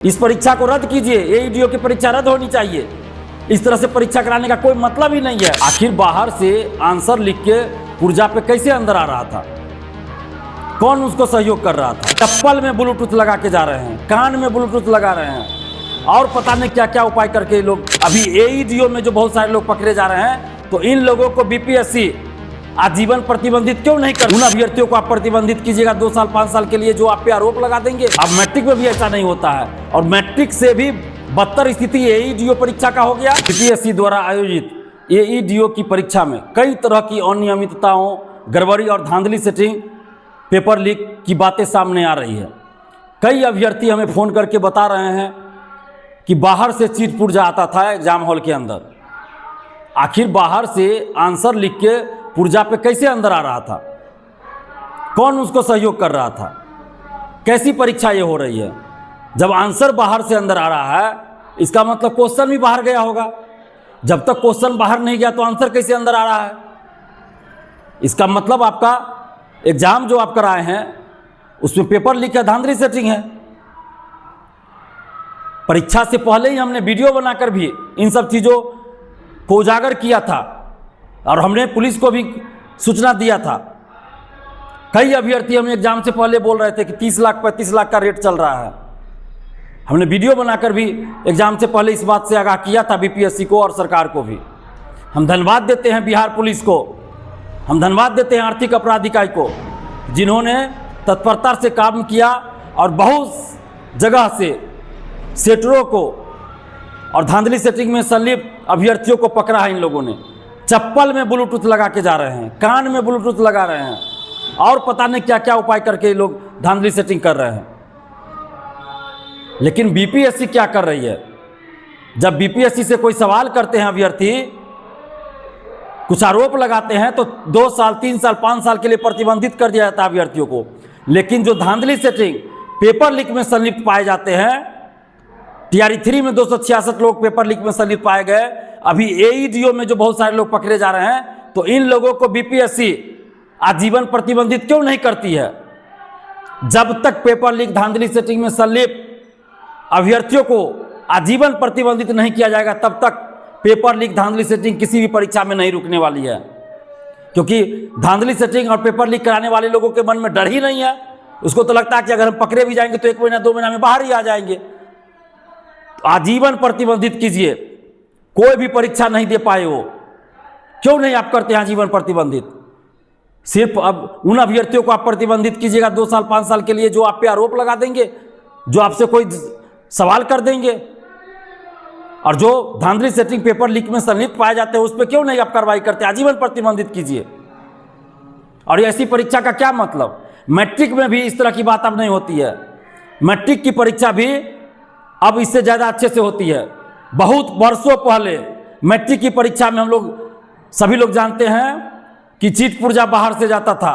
इस परीक्षा को रद्द कीजिए। एईडीओ की परीक्षा रद्द होनी चाहिए। इस तरह से परीक्षा कराने का कोई मतलब ही नहीं है। आखिर बाहर से आंसर लिख के पुर्जा पे कैसे अंदर आ रहा था? कौन उसको सहयोग कर रहा था? चप्पल में ब्लूटूथ लगा के जा रहे हैं, कान में ब्लूटूथ लगा रहे हैं और पता नहीं क्या क्या उपाय करके लोग। अभी एईडीओ में जो बहुत सारे लोग पकड़े जा रहे हैं, तो इन लोगों को बीपीएससी आजीवन प्रतिबंधित क्यों नहीं कर? उन अभ्यर्थियों को आप प्रतिबंधित कीजिएगा 2 साल 5 साल के लिए, जो आप पे आरोप लगा देंगे। अब मैट्रिक में भी ऐसा नहीं होता है, और मैट्रिक से भी बदतर स्थिति एईडीओ परीक्षा का हो गया। बीपीएससी द्वारा आयोजित एईडीओ की परीक्षा में कई तरह की अनियमितताओं, गड़बड़ी और धांधली सेटिंग, पेपर लीक की बातें सामने आ रही है। कई अभ्यर्थी हमें फ़ोन करके बता रहे हैं कि बाहर से चीट पुर्जा आता था एग्जाम हॉल के अंदर। आखिर बाहर से आंसर लिख के पुर्जा पे कैसे अंदर आ रहा था? कौन उसको सहयोग कर रहा था? कैसी परीक्षा ये हो रही है? जब आंसर बाहर से अंदर आ रहा है, इसका मतलब क्वेश्चन भी बाहर गया होगा। जब तक क्वेश्चन बाहर नहीं गया तो आंसर कैसे अंदर आ रहा है? इसका मतलब आपका एग्जाम जो आप कराए हैं उसमें पेपर लीक है, धांधली सेटिंग है। परीक्षा से पहले ही हमने वीडियो बनाकर भी इन सब चीज़ों को उजागर किया था, और हमने पुलिस को भी सूचना दिया था। कई अभ्यर्थी हमें एग्जाम से पहले बोल रहे थे कि 30 लाख 35 लाख का रेट चल रहा है। हमने वीडियो बनाकर भी एग्जाम से पहले इस बात से आगाह किया था बीपीएससी को और सरकार को भी। हम धन्यवाद देते हैं बिहार पुलिस को, हम धन्यवाद देते हैं आर्थिक अपराध इकाई को, जिन्होंने तत्परता से काम किया और बहुत जगह से सेटरों को और धांधली सेटिंग में संलिप्त अभ्यर्थियों को पकड़ा है। इन लोगों ने चप्पल में ब्लूटूथ लगा के जा रहे हैं, कान में ब्लूटूथ लगा रहे हैं और पता नहीं क्या क्या उपाय करके लोग धांधली सेटिंग कर रहे हैं। लेकिन बीपीएससी क्या कर रही है? जब बीपीएससी से कोई सवाल करते हैं अभ्यर्थी, कुछ आरोप लगाते हैं, तो 2 साल 3 साल 5 साल के लिए प्रतिबंधित कर दिया जाता है अभ्यर्थियों को। लेकिन जो धांधली सेटिंग, पेपर लीक में संलिप्त पाए जाते हैं, टीआरई 3 में 266 लोग पेपर लीक में संलिप्त पाए गए। अभी एईडीओ में जो बहुत सारे लोग पकड़े जा रहे हैं, तो इन लोगों को बीपीएससी आजीवन प्रतिबंधित क्यों नहीं करती है? जब तक पेपर लीक, धांधली सेटिंग में संलिप्त अभ्यर्थियों को आजीवन प्रतिबंधित नहीं किया जाएगा, तब तक पेपर लीक, धांधली सेटिंग किसी भी परीक्षा में नहीं रुकने वाली है। क्योंकि धांधली सेटिंग और पेपर लीक कराने वाले लोगों के मन में डर ही नहीं है। उसको तो लगता है कि अगर हम पकड़े भी जाएंगे तो 1 महीना 2 महीना में बाहर ही आ जाएंगे। तो आजीवन प्रतिबंधित कीजिए, कोई भी परीक्षा नहीं दे पाए हो। क्यों नहीं आप करते हैं आजीवन प्रतिबंधित? सिर्फ अब उन अभ्यर्थियों को आप प्रतिबंधित कीजिएगा 2 साल 5 साल के लिए, जो आप पे आरोप लगा देंगे, जो आपसे कोई सवाल कर देंगे, और जो धांधली सेटिंग, पेपर लीक में संलिप्त पाए जाते हैं, उस पर क्यों नहीं आप कार्रवाई करते? आजीवन प्रतिबंधित कीजिए। और ऐसी परीक्षा का क्या मतलब? मैट्रिक में भी इस तरह की बात अब नहीं होती है। मैट्रिक की परीक्षा भी अब इससे ज़्यादा अच्छे से होती है। बहुत वर्षों पहले मैट्रिक की परीक्षा में हम लोग सभी लोग जानते हैं कि चीट पुर्जा बाहर से जाता था।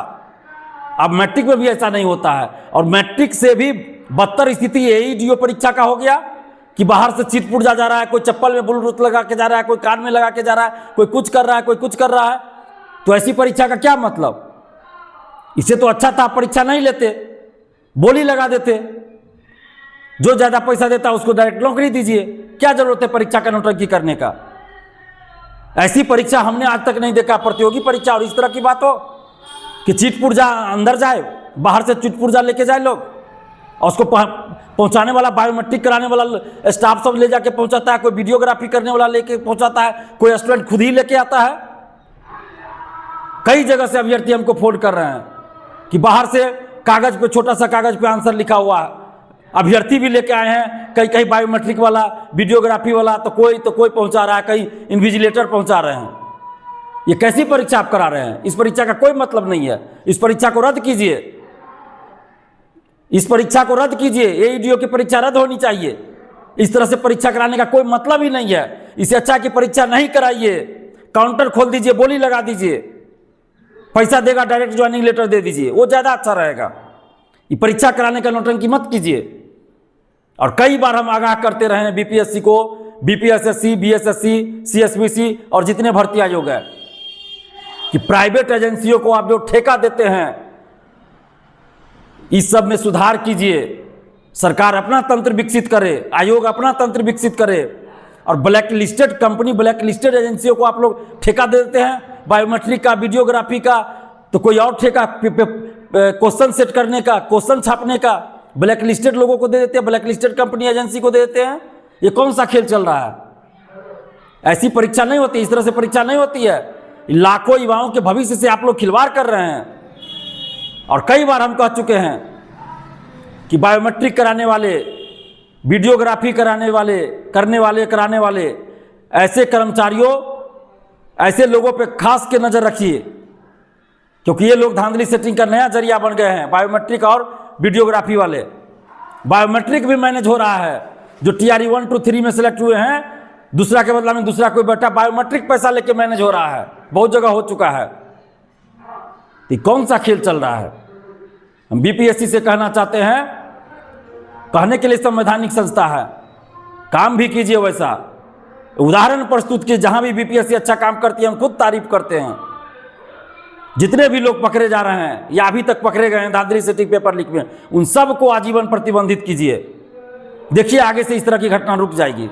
अब मैट्रिक में भी ऐसा नहीं होता है, और मैट्रिक से भी बदतर स्थिति एईडीओ परीक्षा का हो गया कि बाहर से चीट पुर्जा जा रहा है। कोई चप्पल में ब्लूटूथ लगा के जा रहा है, कोई कान में लगा के जा रहा है, कोई कुछ कर रहा है, कोई कुछ कर रहा है। तो ऐसी परीक्षा का क्या मतलब? इससे तो अच्छा था परीक्षा नहीं लेते, बोली लगा देते। जो ज़्यादा पैसा देता है उसको डायरेक्ट नौकरी दीजिए। क्या जरूरत है परीक्षा का नौटंकी करने का? ऐसी परीक्षा हमने आज तक नहीं देखा, प्रतियोगी परीक्षा। और इस तरह की बात हो कि चीट पुर्जा अंदर जाए, बाहर से चीट पुर्जा लेके जाए लोग, और उसको पहुंचाने वाला, बायोमेट्रिक कराने वाला स्टाफ सब ले जाके पहुंचाता है, कोई वीडियोग्राफी करने वाला लेके पहुंचाता है, कोई स्टूडेंट खुद ही लेके आता है। कई जगह से अभ्यर्थी हमको फोन कर रहे हैं कि बाहर से कागज पे, छोटा सा कागज पे आंसर लिखा हुआ है, अभ्यर्थी भी लेके आए हैं। कई कई बायोमेट्रिक वाला, वीडियोग्राफी वाला, तो कोई पहुंचा रहा है, कई इन्विजिलेटर पहुंचा रहे हैं। ये कैसी परीक्षा आप करा रहे हैं? इस परीक्षा का कोई मतलब नहीं है। इस परीक्षा को रद्द कीजिए, इस परीक्षा को रद्द कीजिए। एईडीओ की परीक्षा रद्द होनी चाहिए। इस तरह से परीक्षा कराने का कोई मतलब ही नहीं है। इससे अच्छा कि परीक्षा नहीं कराइए, काउंटर खोल दीजिए, बोली लगा दीजिए, पैसा देगा डायरेक्ट ज्वाइनिंग लेटर दे दीजिए, वो ज़्यादा अच्छा रहेगा। ये परीक्षा कराने का नौटंकी मत कीजिए। और कई बार हम आगाह करते रहे हैं बीपीएससी को, बीपीएसएससी, बीएसएससी, सीएसबीसी और जितने भर्ती आयोग है, कि प्राइवेट एजेंसियों को आप जो ठेका देते हैं, इस सब में सुधार कीजिए। सरकार अपना तंत्र विकसित करे, आयोग अपना तंत्र विकसित करे, और black listed company, black listed एजेंसियों को आप लोग ठेका दे देते हैं बायोमेट्रिक का, वीडियोग्राफी का, तो कोई और ठेका क्वेश्चन सेट करने का, क्वेश्चन छापने का ब्लैक लिस्टेड लोगों को दे देते हैं, ब्लैक लिस्टेड कंपनी एजेंसी को दे देते हैं। ये कौन सा खेल चल रहा है? ऐसी परीक्षा नहीं होती, इस तरह से परीक्षा नहीं होती है। लाखों युवाओं के भविष्य से आप लोग खिलवाड़ कर रहे हैं। और कई बार हम कह चुके हैं कि बायोमेट्रिक कराने वाले, वीडियोग्राफी कराने वाले ऐसे कर्मचारियों, ऐसे लोगों पे खास के नज़र रखिए, क्योंकि ये लोग धांधली सेटिंग का नया जरिया बन गए हैं। बायोमेट्रिक और वीडियोग्राफी वाले, बायोमेट्रिक भी मैनेज हो रहा है। जो TRE 1, 2, 3 में सेलेक्ट हुए हैं, दूसरा के बदला में दूसरा कोई बैठा बायोमेट्रिक पैसा लेके मैनेज हो रहा है, बहुत जगह हो चुका है। ये कौन सा खेल चल रहा है? हम BPSC से कहना चाहते हैं, कहने के लिए संवैधानिक संस्था है, काम भी कीजिए वैसा, उदाहरण प्रस्तुत कीजिए। जहां भी BPSC अच्छा काम करती है हम खुद तारीफ करते हैं। जितने भी लोग पकड़े जा रहे हैं या अभी तक पकड़े गए हैं धांधली सेटिंग पेपर लीक में, उन सबको आजीवन प्रतिबंधित कीजिए। देखिए आगे से इस तरह की घटना रुक जाएगी।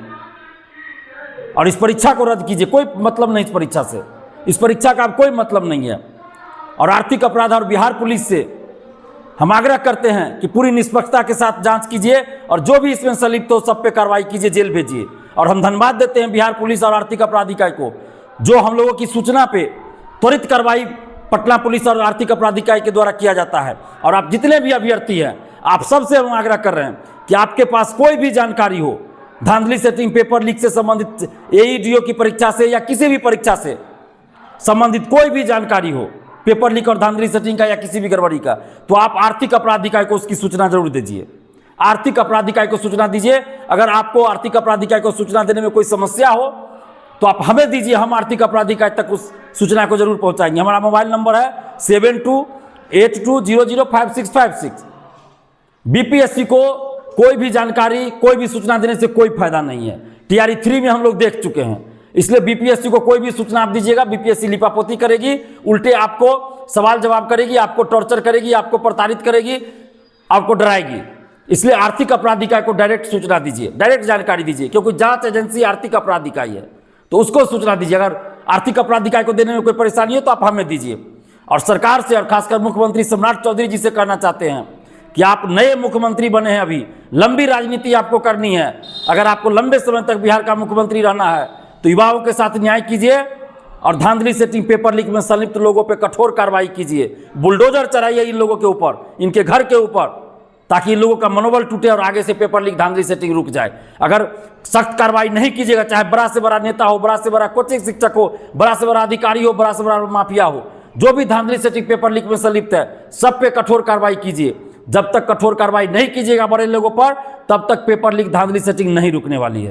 और इस परीक्षा को रद्द कीजिए, कोई मतलब नहीं इस परीक्षा से, इस परीक्षा का अब कोई मतलब नहीं है। और आर्थिक अपराध और बिहार पुलिस से हम आग्रह करते हैं कि पूरी निष्पक्षता के साथ जांच कीजिए और जो भी इसमें संलिप्त हो सब पे कार्रवाई कीजिए, जेल भेजिए। और हम धन्यवाद देते हैं बिहार पुलिस और आर्थिक अपराध इकाई को, जो हम लोगों की सूचना पे त्वरित कार्रवाई पटना पुलिस और आर्थिक अपराध इकाई के द्वारा किया जाता है। और आप जितने भी अभ्यर्थी हैं, आप सबसे हम आग्रह कर रहे हैं कि आपके पास कोई भी जानकारी हो धांधली सेटिंग पेपर लीक से संबंधित, AEDO की परीक्षा से या किसी भी परीक्षा से संबंधित कोई भी जानकारी हो, पेपर लीक और धांधली सेटिंग का या किसी भी गड़बड़ी का, तो आप आर्थिक अपराध इकाई को उसकी सूचना जरूर दीजिए। आर्थिक अपराध इकाई को सूचना दीजिए। अगर आपको आर्थिक अपराध इकाई को सूचना देने में कोई समस्या हो तो आप हमें दीजिए, हम आर्थिक अपराध इकाई तक उस सूचना को जरूर पहुंचाएंगे। हमारा मोबाइल नंबर है 7282005656। BPSC को कोई भी जानकारी, कोई भी सूचना देने से कोई फायदा नहीं है। TRE 3 में हम लोग देख चुके हैं। इसलिए BPSC को कोई भी सूचना आप दीजिएगा, BPSC लिपापोती करेगी, उल्टे आपको सवाल जवाब करेगी, आपको टॉर्चर करेगी, आपको प्रताड़ित करेगी, आपको डराएगी। इसलिए आर्थिक अपराध इकाई को डायरेक्ट सूचना दीजिए, डायरेक्ट जानकारी दीजिए, क्योंकि जांच एजेंसी आर्थिक अपराध इकाई है, तो उसको सूचना दीजिए। अगर आर्थिक अपराध इकाई को देने में कोई परेशानी हो तो आप हमें दीजिए। और सरकार से और खासकर मुख्यमंत्री सम्राट चौधरी जी से कहना चाहते हैं कि आप नए मुख्यमंत्री बने हैं, अभी लंबी राजनीति आपको करनी है। अगर आपको लंबे समय तक बिहार का मुख्यमंत्री रहना है तो युवाओं के साथ न्याय कीजिए और धांधली सेटिंग पेपर लीक में संलिप्त लोगों पर कठोर कार्रवाई कीजिए। बुलडोजर चलाइए इन लोगों के ऊपर, इनके घर के ऊपर, ताकि इन लोगों का मनोबल टूटे और आगे से पेपर लीक धांधली सेटिंग रुक जाए। अगर सख्त कार्रवाई नहीं कीजिएगा, चाहे बड़ा से बड़ा नेता हो, बड़ा से बड़ा कोचिंग शिक्षक हो, बड़ा से बड़ा अधिकारी हो, बड़ा से बड़ा माफिया हो, जो भी धांधली सेटिंग पेपर लीक में संलिप्त है, सब पे कठोर कार्रवाई कीजिए। जब तक कठोर कार्रवाई नहीं कीजिएगा बड़े लोगों पर, तब तक पेपर लीक धांधली सेटिंग नहीं रुकने वाली है।